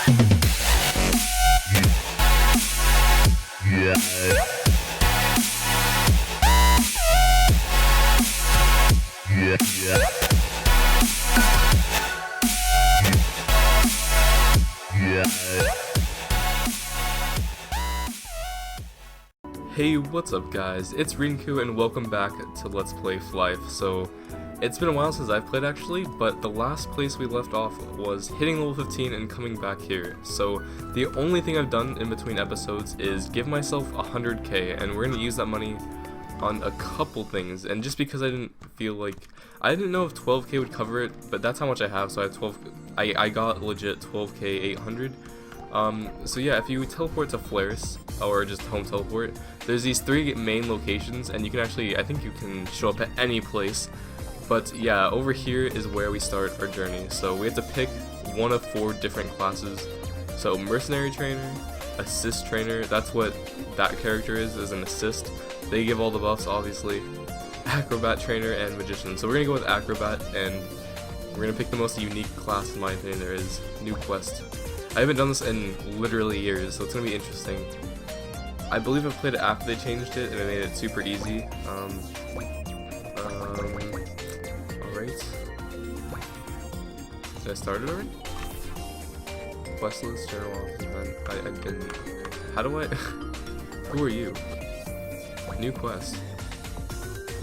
Hey, what's up guys, it's Rinku and welcome back to Let's Play Flyff. So, it's been a while since I've played actually, but the last place we left off was hitting level 15 and coming back here. So, the only thing I've done in between episodes is give myself 100k, and we're going to use that money on a couple things. And just because I didn't feel like, I didn't know if 12k would cover it, but that's how much I have, so I have 12, I got legit 12k 800. So yeah, if you teleport to Flyff, or just home teleport, there's these 3 main locations, and you can actually, I think you can show up at any place. But yeah, over here is where we start our journey. So we have to pick one of 4 different classes. So Mercenary Trainer, Assist Trainer, that's what that character is an assist. They give all the buffs, obviously. Acrobat Trainer, and Magician. So we're gonna go with Acrobat, and we're gonna pick the most unique class in my opinion there is, New Quest. I haven't done this in literally years, so it's gonna be interesting. I believe I played it after they changed it, and it made it super easy. Alright. Did I start it already? Quest list, journal office event. I didn't. How do I? Who are you? New quest.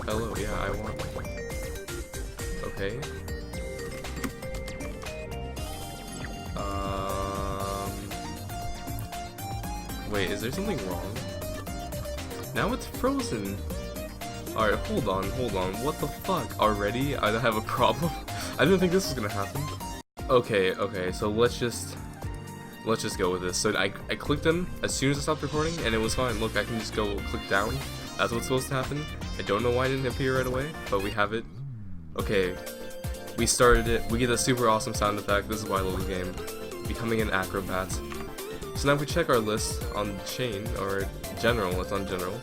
Hello, yeah, I want. Okay. Wait, is there something wrong? Now it's frozen. Alright, hold on. What the fuck? Already? I have a problem? I didn't think this was gonna happen. Okay, so let's just go with this. So I clicked them as soon as I stopped recording, and it was fine. Look, I can just go click down. That's what's supposed to happen. I don't know why it didn't appear right away, but we have it. Okay, we started it. We get a super awesome sound effect. This is why I love the game. Becoming an acrobat. So now if we check our list on chain, or general, it's on general,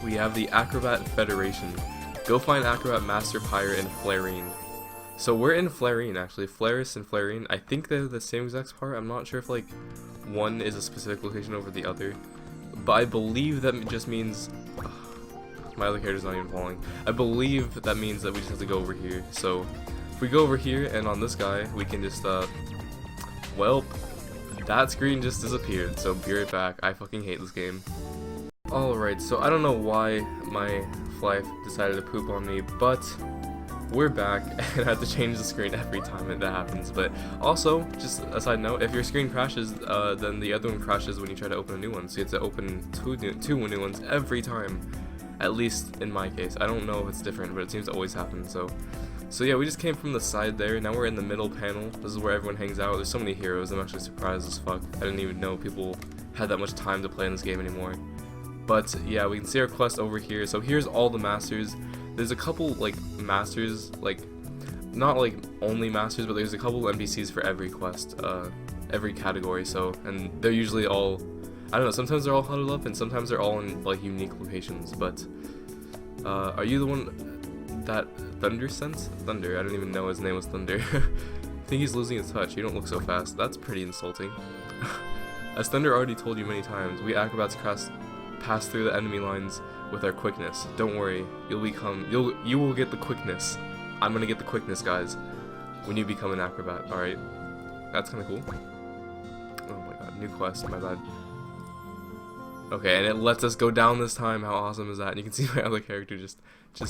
we have the Acrobat Federation. Go find Acrobat Master Pyre in Flarine. So we're in Flarine actually, Flaris and Flarine. I think they're the same exact part. I'm not sure if like one is a specific location over the other. But I believe that just means, my other character's not even falling. I believe that means that we just have to go over here. So if we go over here and on this guy, we can just, well, that screen just disappeared, so be right back. I fucking hate this game. Alright, so I don't know why my Flyff decided to poop on me, but we're back, and I have to change the screen every time that happens. But also, just a side note, if your screen crashes, then the other one crashes when you try to open a new one, so you have to open two new ones every time. At least in my case. I don't know if it's different, but it seems to always happen, so yeah, we just came from the side there. Now we're in the middle panel. This is where everyone hangs out. There's so many heroes. I'm actually surprised as fuck. I didn't even know people had that much time to play in this game anymore. But yeah, we can see our quest over here. So here's all the masters. There's a couple like masters, like not like only masters, but there's a couple NPCs for every quest, every category. So, and they're usually all, I don't know, sometimes they're all huddled up and sometimes they're all in like unique locations. But are you the one that Thunder sense? Thunder, I don't even know his name was Thunder. I think he's losing his touch. You don't look so fast. That's pretty insulting. As Thunder already told you many times, we acrobats pass through the enemy lines with our quickness. Don't worry, you will get the quickness. I'm gonna get the quickness, guys, when you become an acrobat. Alright, that's kinda cool. Oh my god, new quest, my bad. Okay, and it lets us go down this time. How awesome is that? And you can see my other character just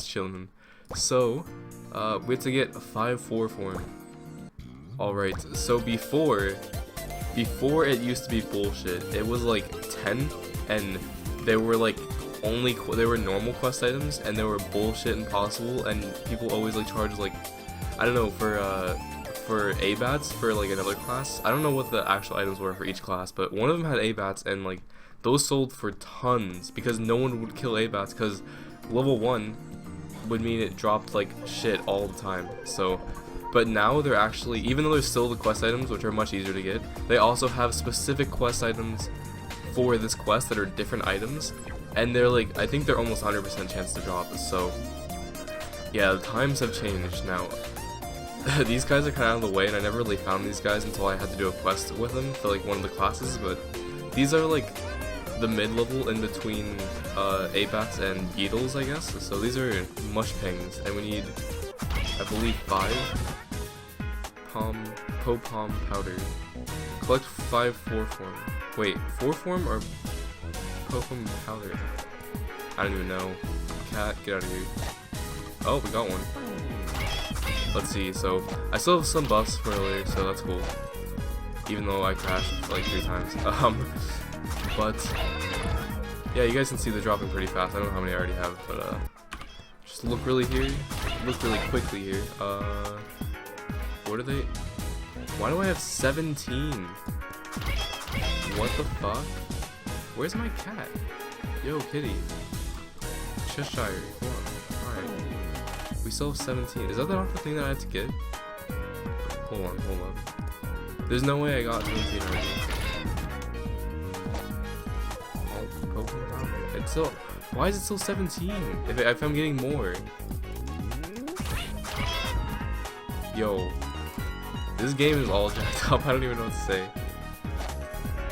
chilling. So, we have to get a 5-4 form. Alright, so before it used to be bullshit. It was like 10, and they were like they were normal quest items, and they were bullshit impossible, and people always like charge like, I don't know, for ABATs for like another class. I don't know what the actual items were for each class, but one of them had ABATs, and like those sold for tons because no one would kill ABATs because level 1 would mean it dropped like shit all the time. So, but now they're actually, even though there's still the quest items, which are much easier to get, they also have specific quest items for this quest that are different items, and they're like, I think they're almost 100% chance to drop. So yeah, the times have changed now. these guys are kind of out of the way, and I never really found these guys until I had to do a quest with them for like one of the classes. But these are like the mid-level in between A-bats and beetles, I guess. So these are mush pings, and we need, I believe, 5 pom powder. Collect 5 4-form. Wait, 4-form or pom powder? I don't even know. Cat, get out of here. Oh, we got one. Let's see. So I still have some buffs for earlier, so that's cool. Even though I crashed like 3 times. But yeah, you guys can see they're dropping pretty fast. I don't know how many I already have, but just look really quickly here. What are they? Why do I have 17? What the fuck? Where's my cat? Yo, kitty. Cheshire, come on. Alright. We still have 17. Is that not the thing that I have to get? Hold on. There's no way I got 17 already. It's still. Why is it still 17? If I'm getting more. Yo. This game is all jacked up. I don't even know what to say.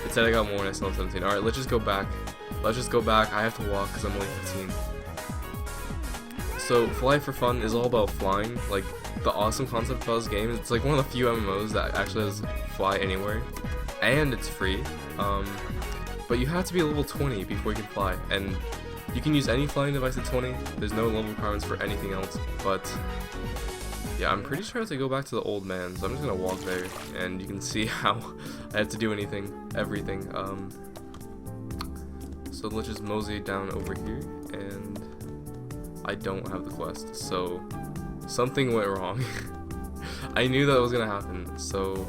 It said I got more and I still have 17. Alright, let's just go back. I have to walk because I'm only 15. So, Fly for Fun is all about flying. Like, the awesome concept about this game is it's like one of the few MMOs that actually has fly anywhere. And it's free. But you have to be level 20 before you can fly. And you can use any flying device at 20. There's no level requirements for anything else. But yeah, I'm pretty sure I have to go back to the old man. So I'm just gonna walk there and you can see how I have to do everything. So let's just mosey down over here, and I don't have the quest, so something went wrong. I knew that was gonna happen. So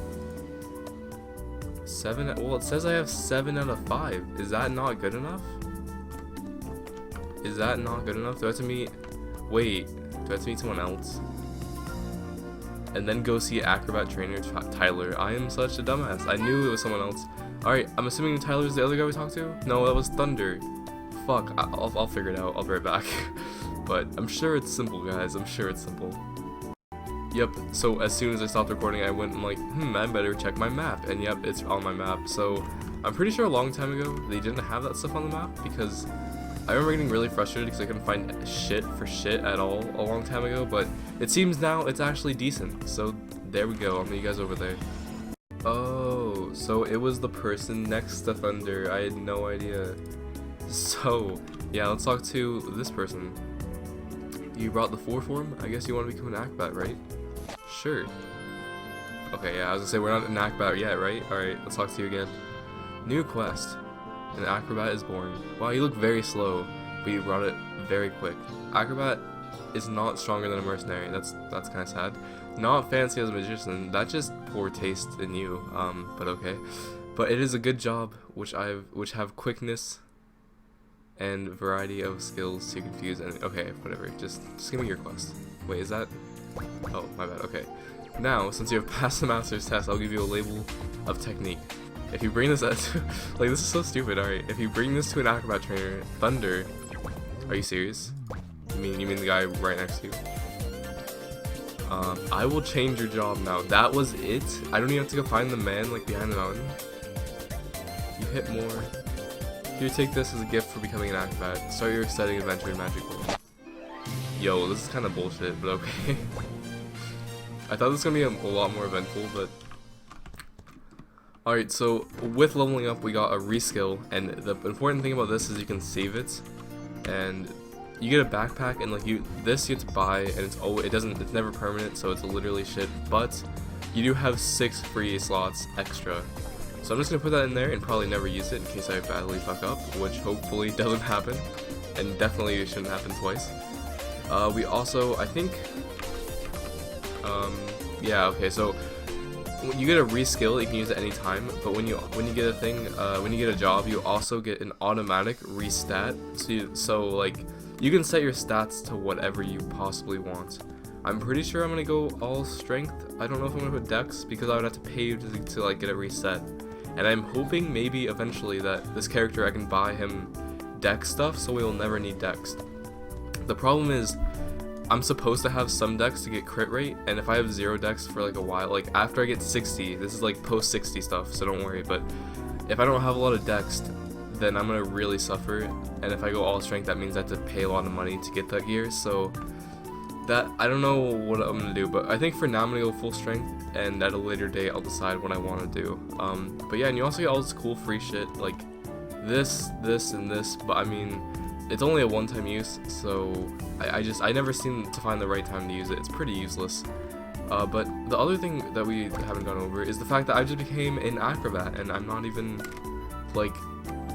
7. Well, it says I have 7 out of 5. Is that not good enough? Do I have to meet? Wait, do I have to meet someone else? And then go see Acrobat Trainer Tyler. I am such a dumbass. I knew it was someone else. Alright, I'm assuming Tyler's the other guy we talked to? No, that was Thunder. Fuck, I'll figure it out. I'll be right back. But I'm sure it's simple, guys. I'm sure it's simple. Yep, so as soon as I stopped recording, I went and like, I better check my map. And yep, it's on my map. So I'm pretty sure a long time ago, they didn't have that stuff on the map because I remember getting really frustrated because I couldn't find shit at all a long time ago, but it seems now it's actually decent. So there we go. I'll meet you guys over there. Oh, so it was the person next to Thunder. I had no idea. So yeah, let's talk to this person. You brought the 4-form? I guess you want to become an Acrobat, right? Sure. Okay, yeah, I was gonna say we're not an Acrobat yet, right? Alright, let's talk to you again. New quest. An Acrobat is born. Wow, you look very slow, but you brought it very quick. Acrobat is not stronger than a mercenary. That's kind of sad. Not fancy as a magician. That's just poor taste in you. But okay. But it is a good job, which have quickness and variety of skills to confuse. And okay, whatever. Just give me your quest. Wait, is that? Oh, my bad. Okay. Now, since you have passed the master's test, I'll give you a label of technique. If you bring this like this is so stupid. Alright, if you bring this to an Acrobat Trainer, Thunder, are you serious? You mean the guy right next to you? I will change your job now. That was it? I don't even have to go find the man like behind the mountain. You hit more. Here, take this as a gift for becoming an Acrobat. Start your exciting adventure in Magic World. Yo, this is kind of bullshit, but okay. I thought this was gonna be a lot more eventful, but. Alright, so with leveling up we got a reskill, and the important thing about this is you can save it, and you get a backpack, and like this you have to buy, and it's never permanent, so it's literally shit, but you do have 6 free slots extra. So I'm just gonna put that in there and probably never use it in case I badly fuck up, which hopefully doesn't happen, and definitely shouldn't happen twice. We also, I think, yeah, okay, so when you get a reskill, you can use it any time. But when you get a thing, when you get a job, you also get an automatic restat. So like you can set your stats to whatever you possibly want. I'm pretty sure I'm gonna go all strength. I don't know if I'm gonna put dex because I would have to pay to like get it reset. And I'm hoping maybe eventually that this character I can buy him dex stuff, so we will never need dex. The problem is I'm supposed to have some dex to get crit rate, and if I have 0 dex for like a while, like after I get 60, this is like post 60 stuff, so don't worry, but if I don't have a lot of dex, then I'm gonna really suffer, and if I go all strength, that means I have to pay a lot of money to get that gear, so that, I don't know what I'm gonna do, but I think for now I'm gonna go full strength, and at a later date I'll decide what I want to do. But yeah, and you also get all this cool free shit, like this, and this, but I mean, it's only a one-time use, so I never seem to find the right time to use it. It's pretty useless. But the other thing that we haven't gone over is the fact that I just became an acrobat, and I'm not even, like,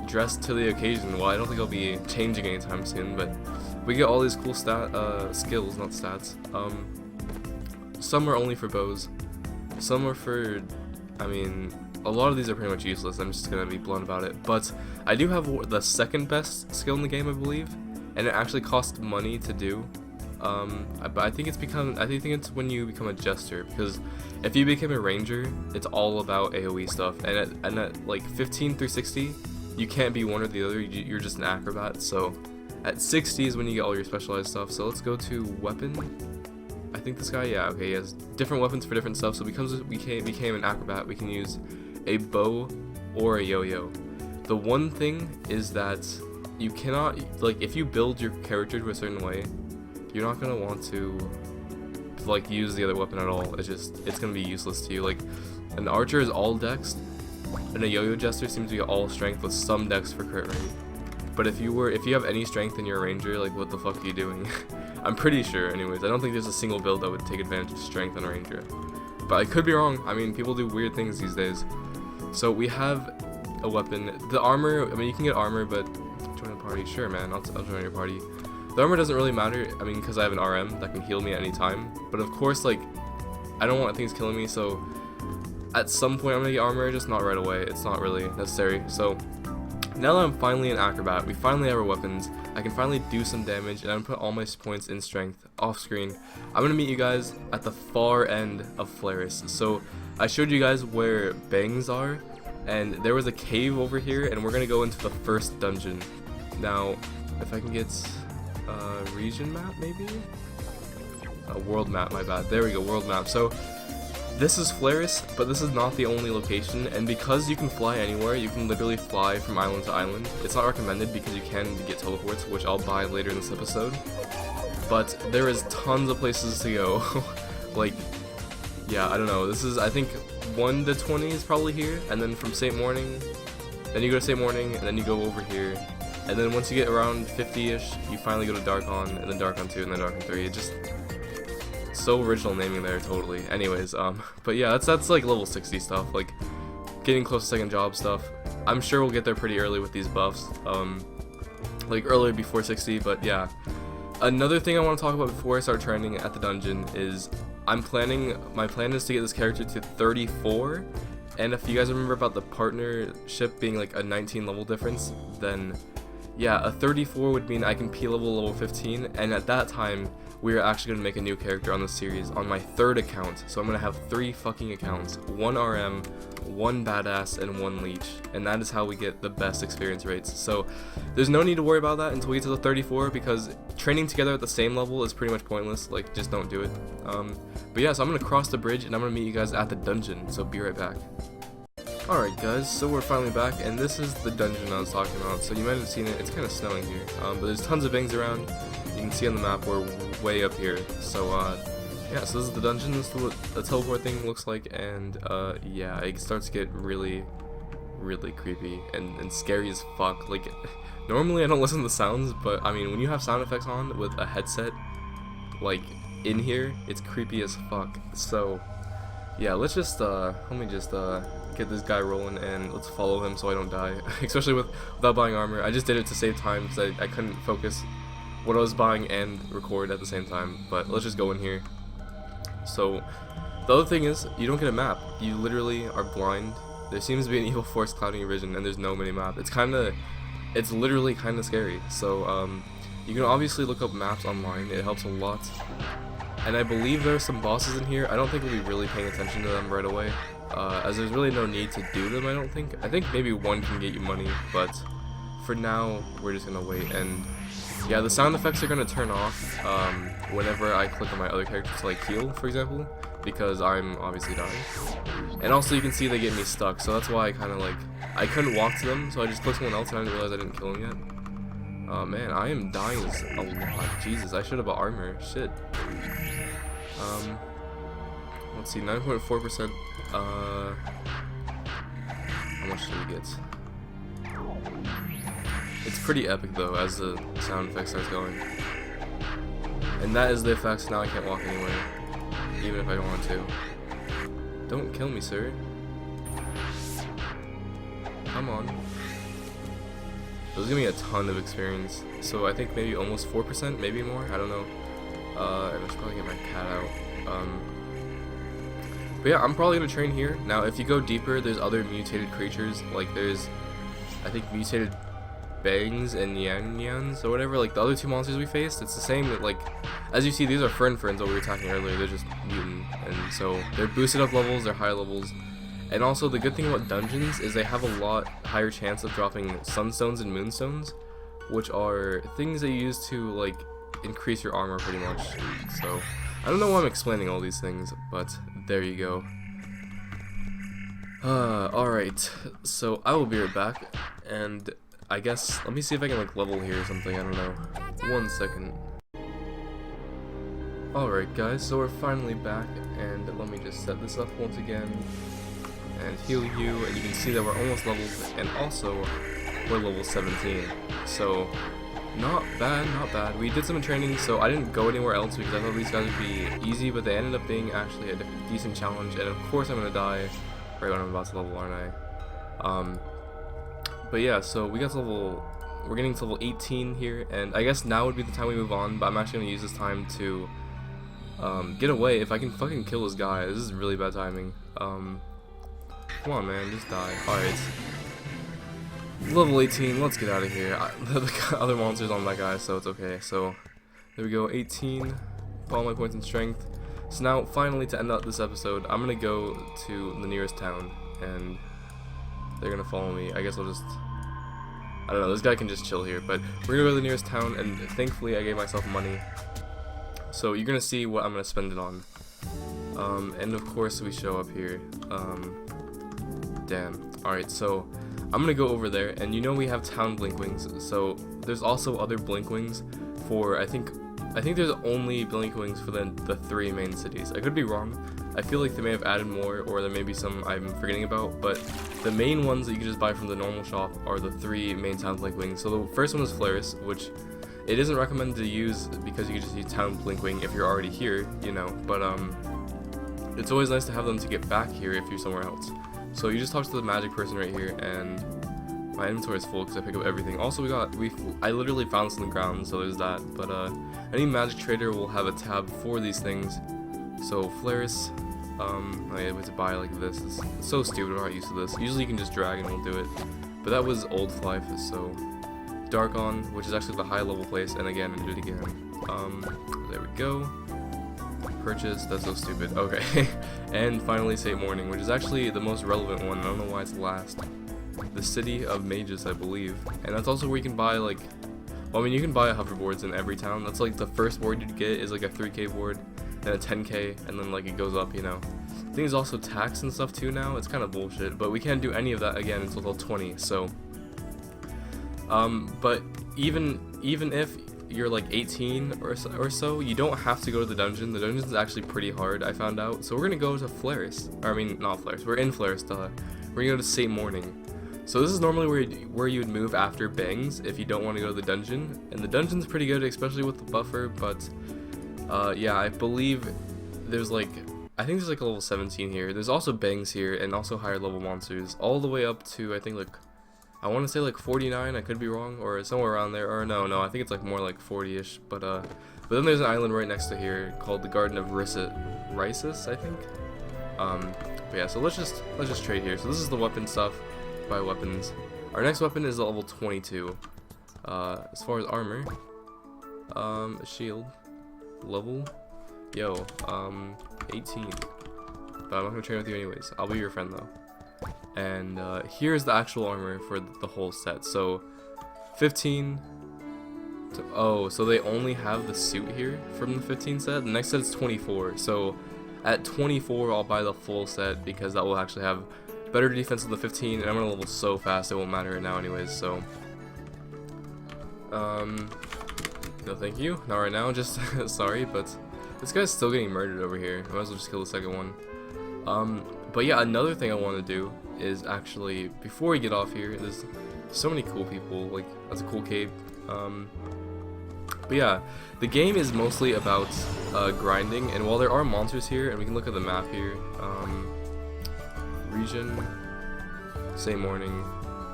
dressed to the occasion. Well, I don't think I'll be changing anytime soon, but we get all these cool skills, not stats. Some are only for bows. Some are for, I mean, a lot of these are pretty much useless. I'm just gonna be blunt about it. But I do have the second best skill in the game, I believe, and it actually costs money to do. But I think it's when you become a jester, because if you become a ranger, it's all about AoE stuff, and at like 15 through 60, you can't be one or the other. You're just an acrobat. So at 60 is when you get all your specialized stuff. So let's go to weapon. I think this guy, yeah, okay, he has different weapons for different stuff. So because we became an acrobat, we can use a bow or a yo-yo. The one thing is that you cannot, like, if you build your character to a certain way, you're not gonna want to like use the other weapon at all. It's gonna be useless to you. Like, an archer is all dex, and a yo-yo jester seems to be all strength with some dex for crit rate. But if you have any strength and you're a ranger, like, what the fuck are you doing? I'm pretty sure, anyways. I don't think there's a single build that would take advantage of strength on a ranger. But I could be wrong. I mean, people do weird things these days. So we have a weapon. The armor, I mean, you can get armor, but join a party. Sure, man, I'll join your party. The armor doesn't really matter, I mean, because I have an RM that can heal me at any time. But of course, like, I don't want things killing me, so at some point I'm gonna get armor, just not right away. It's not really necessary. So now that I'm finally an acrobat, we finally have our weapons, I can finally do some damage, and I'm gonna put all my points in strength off screen. I'm gonna meet you guys at the far end of Flyff. So I showed you guys where bangs are, and there was a cave over here, and we're gonna go into the first dungeon. Now, if I can get a region map, maybe? A world map, my bad. There we go, world map. So this is Flyff, but this is not the only location, and because you can fly anywhere, you can literally fly from island to island. It's not recommended because you can get teleports, which I'll buy later in this episode. But there is tons of places to go. Like, yeah, I don't know. This is, I think, 1 to 20 is probably here, and then from St. Morning, then you go to St. Morning, and then you go over here. And then once you get around 50-ish, you finally go to Darkon, and then Darkon 2, and then Darkon 3. It just, so original naming there, totally. Anyways, but yeah, that's like level 60 stuff, like getting close to second job stuff. I'm sure we'll get there pretty early with these buffs, like earlier before 60, but yeah. Another thing I want to talk about before I start training at the dungeon is my plan is to get this character to 34, and if you guys remember about the partnership being like a 19 level difference, then yeah, a 34 would mean I can P-level 15, and at that time, we are actually going to make a new character on the series on my 3rd account. So I'm going to have 3 fucking accounts, 1 RM, 1 badass, and 1 leech, and that is how we get the best experience rates. So there's no need to worry about that until we get to the 34, because training together at the same level is pretty much pointless. Like, just don't do it. But yeah, so I'm going to cross the bridge, and I'm going to meet you guys at the dungeon, so be right back. Alright guys, so we're finally back, and this is the dungeon I was talking about. So you might have seen it, it's kind of snowing here, but there's tons of bangs around. You can see on the map we're way up here. So yeah, so this is the dungeon, this is what the teleport thing looks like, and yeah, it starts to get really creepy and scary as fuck. Like, normally I don't listen to the sounds, but I mean, when you have sound effects on with a headset, like, in here, it's creepy as fuck. So yeah, let's just let me just get this guy rolling, and let's follow him so I don't die. Especially without buying armor. I just did it to save time because I couldn't focus what I was buying and record at the same time. But let's just go in here. So the other thing is, you don't get a map. You literally are blind. There seems to be an evil force clouding your vision, and there's no mini-map. It's literally kind of scary. So you can obviously look up maps online. It helps a lot. And I believe there are some bosses in here. I don't think we'll be really paying attention to them right away, as there's really no need to do them, I don't think. I think maybe one can get you money, but for now, we're just gonna wait. And Yeah, the sound effects are gonna turn off whenever I click on my other character to like heal, for example, because I'm obviously dying. And also you can see they get me stuck, so that's why I kind of like, I couldn't walk to them, so I just clicked someone else and I didn't realize I didn't kill him yet. Oh man, I am dying a lot. Jesus, I should have bought armor. Shit. Let's see, 9.4%. How much did we get? It's pretty epic though, as the sound effect starts going. And that is the effects. Now I can't walk anywhere, even if I want to. Don't kill me, sir. Come on. Those give me a ton of experience. So I think maybe almost 4%, maybe more. I don't know. And I should probably get my cat out. But yeah, I'm probably gonna train here. Now, if you go deeper, there's other mutated creatures. Like there's, I think, mutated bangs and yans or whatever. Like the other two monsters we faced, it's the same. Like, as you see, these are ferns that we were attacking earlier. They're just mutant, and so they're boosted up levels. They're high levels. And also, the good thing about dungeons is they have a lot higher chance of dropping sunstones and moonstones, which are things they use to like increase your armor pretty much. So I don't know why I'm explaining all these things, but there you go. Alright, so I will be right back, and I guess, let me see if I can like level here or something, I don't know. 1 second. Alright guys, so we're finally back, and let me just set this up once again, and heal you, and you can see that we're almost leveled, and also, we're level 17. So, not bad, not bad. We did some training, so I didn't go anywhere else because I thought these guys would be easy, but they ended up being actually a decent challenge, and of course I'm gonna die right when I'm about to level, aren't I? But yeah, so we got to we're getting to level 18 here, and I guess now would be the time we move on, but I'm actually gonna use this time to get away. If I can fucking kill this guy, this is really bad timing. Come on man, just die. Alright. Level 18, let's get out of here. The other monster's on that guy, so it's okay. So, there we go, 18, all my points in strength. So now, finally, to end out this episode, I'm gonna go to the nearest town, and they're gonna follow me. I guess I'll just, I don't know, this guy can just chill here, but we're gonna go to the nearest town, and thankfully I gave myself money. So you're gonna see what I'm gonna spend it on. And of course we show up here. Damn. Alright, so I'm gonna go over there, and you know we have town blinkwings, so there's also other blinkwings for, I think there's only blinkwings for the 3 main cities. I could be wrong. I feel like they may have added more, or there may be some I'm forgetting about, but the main ones that you can just buy from the normal shop are the 3 main town blinkwings. So the first one is Flyff, which it isn't recommended to use because you can just use town blinkwing if you're already here, you know, but it's always nice to have them to get back here if you're somewhere else. So you just talk to the magic person right here, and my inventory is full because I pick up everything. Also, I literally found this on the ground, so there's that. But any magic trader will have a tab for these things. So Flyff, I have to buy like this. It's so stupid. I'm not used to this. Usually you can just drag and it'll do it, but that was old Flyff. So Darkon, which is actually the high level place, and again, I did it again. There we go. Purchase, that's so stupid. Okay. And finally St. Morning, which is actually the most relevant one. I don't know why it's last. The City of Mages, I believe. And that's also where you can buy like, well, I mean, you can buy hoverboards in every town. That's like the first board you'd get is like a 3k board, then a 10k, and then like it goes up, you know. I think there's also tax and stuff too now. It's kind of bullshit, but we can't do any of that again until level 20. So but even if you're like 18 or so, you don't have to go to the dungeon. The dungeon is actually pretty hard, I found out. So we're gonna go to Flyff, or I mean not Flyff, we're in Flyff. We're gonna go to St. Morning. So this is normally where you would move after bangs if you don't want to go to the dungeon, and the dungeon's pretty good, especially with the buffer. But yeah, I believe there's like, I think there's like a level 17 here. There's also bangs here, and also higher level monsters, all the way up to I think like, I want to say like 49. I could be wrong, or somewhere around there. Or no, I think it's like more like 40ish. But then there's an island right next to here called the Garden of Risis, I think. But yeah, so let's just trade here. So this is the weapon stuff. Buy weapons. Our next weapon is level 22. As far as armor, a shield, level, 18. But I'm not gonna train with you anyways. I'll be your friend though. And here's the actual armor for the whole set. So 15, Oh, so they only have the suit here from the 15 set. The next set is 24. So at 24, I'll buy the full set because that will actually have better defense than the 15, and I'm gonna level so fast it won't matter right now anyways. So no thank you, not right now, just sorry, but this guy's still getting murdered over here. I might as well just kill the second one. But yeah, another thing I want to do is actually, before we get off here, there's so many cool people, like, that's a cool cape. But yeah, the game is mostly about grinding, and while there are monsters here, and we can look at the map here, region, St. Morning.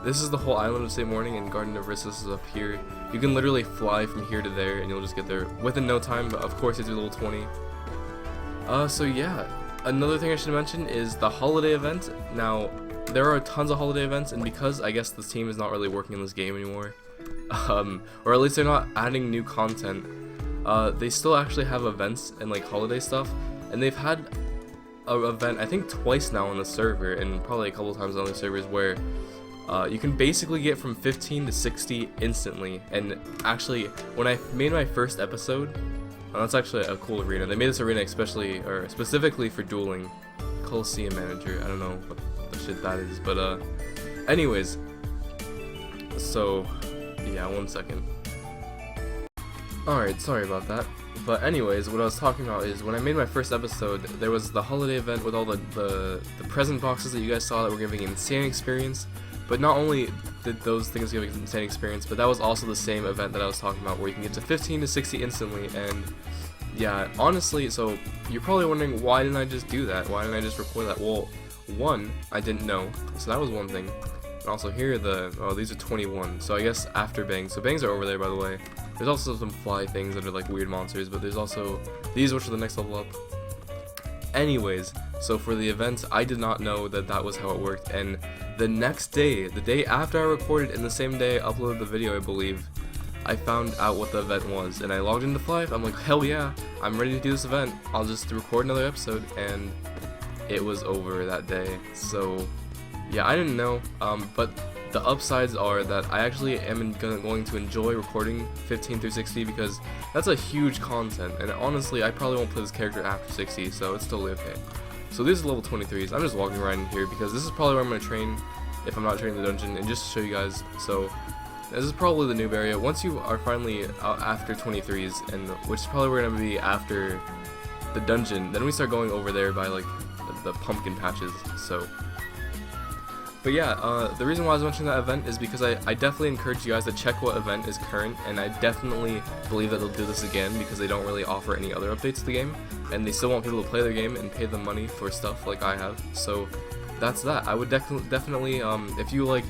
This is the whole island of St. Morning, and Garden of Rissus is up here. You can literally fly from here to there, and you'll just get there within no time, but of course it's level 20. So yeah, another thing I should mention is the holiday event. Now, there are tons of holiday events, and because I guess this team is not really working in this game anymore, or at least they're not adding new content, they still actually have events and like holiday stuff, and they've had an event I think twice now on the server, and probably a couple times on other servers, where you can basically get from 15 to 60 instantly. And actually, when I made my first episode, that's actually a cool arena. They made this arena specifically for dueling. Coliseum Manager, I don't know what the shit that is, but anyways, so yeah, 1 second. Alright, sorry about that. But anyways, what I was talking about is when I made my first episode, there was the holiday event with all the present boxes that you guys saw that were giving insane experience. But not only did those things give insane experience, but that was also the same event that I was talking about, where you can get to 15 to 60 instantly. And yeah, honestly, so you're probably wondering, why didn't I just do that? Why didn't I just record that? Well, one, I didn't know, so that was one thing. And also here these are 21, so I guess after bangs. So bangs are over there, by the way. There's also some fly things that are like weird monsters, but there's also these, which are the next level up. Anyways, so for the event, I did not know that that was how it worked, and the next day, the day after I recorded, and the same day I uploaded the video, I believe, I found out what the event was, and I logged into Flyff. I'm like, hell yeah, I'm ready to do this event. I'll just record another episode, and it was over that day. So yeah, I didn't know, but the upsides are that I actually am going to enjoy recording 15 through 60, because that's a huge content, and honestly, I probably won't play this character after 60, so it's totally okay. So these are level 23s. I'm just walking around in here because this is probably where I'm going to train if I'm not training the dungeon, and just to show you guys. So this is probably the noob area. Once you are finally out after 23s, and which is probably where we're going to be after the dungeon, then we start going over there by like the pumpkin patches. So but yeah, the reason why I was mentioning that event is because I definitely encourage you guys to check what event is current, and I definitely believe that they'll do this again because they don't really offer any other updates to the game, and they still want people to play their game and pay them money for stuff like I have. So that's that. I would definitely, if you like,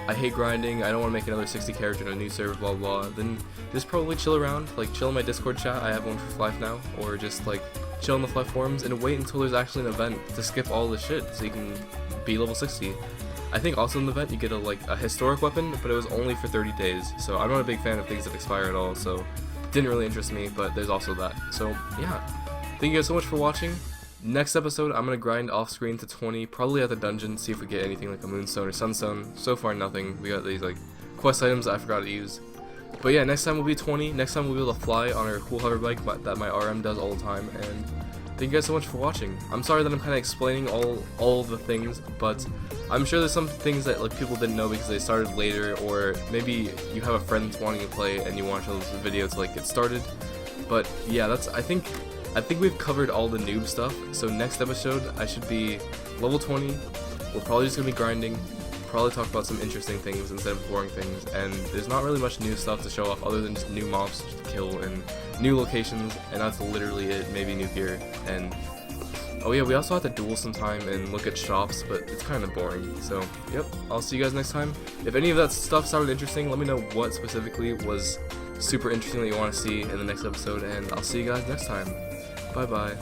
I hate grinding, I don't want to make another 60 character in a new server, blah blah, then just probably chill around, like chill in my Discord chat. I have one for Flyff now, or just like chill in the Flyff forums and wait until there's actually an event to skip all the shit so you can be level 60. I think also in the event you get a historic weapon, but it was only for 30 days, so I'm not a big fan of things that expire at all, so it didn't really interest me, but there's also that. So yeah, thank you guys so much for watching. Next episode, I'm going to grind off screen to 20, probably at the dungeon, see if we get anything like a moonstone or sunstone. So far nothing. We got these like quest items that I forgot to use. But yeah, next time will be 20, next time we'll be able to fly on our cool hover bike that my RM does all the time, and thank you guys so much for watching. I'm sorry that I'm kind of explaining all the things, but I'm sure there's some things that like people didn't know because they started later, or maybe you have a friend wanting to play and you want to show this video to like get started. But yeah, I think we've covered all the noob stuff. So next episode I should be level 20. We're probably just gonna be grinding, probably talk about some interesting things instead of boring things, and there's not really much new stuff to show off other than just new mobs to kill and new locations, and that's literally it. Maybe new gear, and oh yeah, we also have to duel sometime and look at shops, but it's kind of boring. So yep, I'll see you guys next time. If any of that stuff sounded interesting, let me know what specifically was super interesting that you want to see in the next episode, and I'll see you guys next time. Bye bye.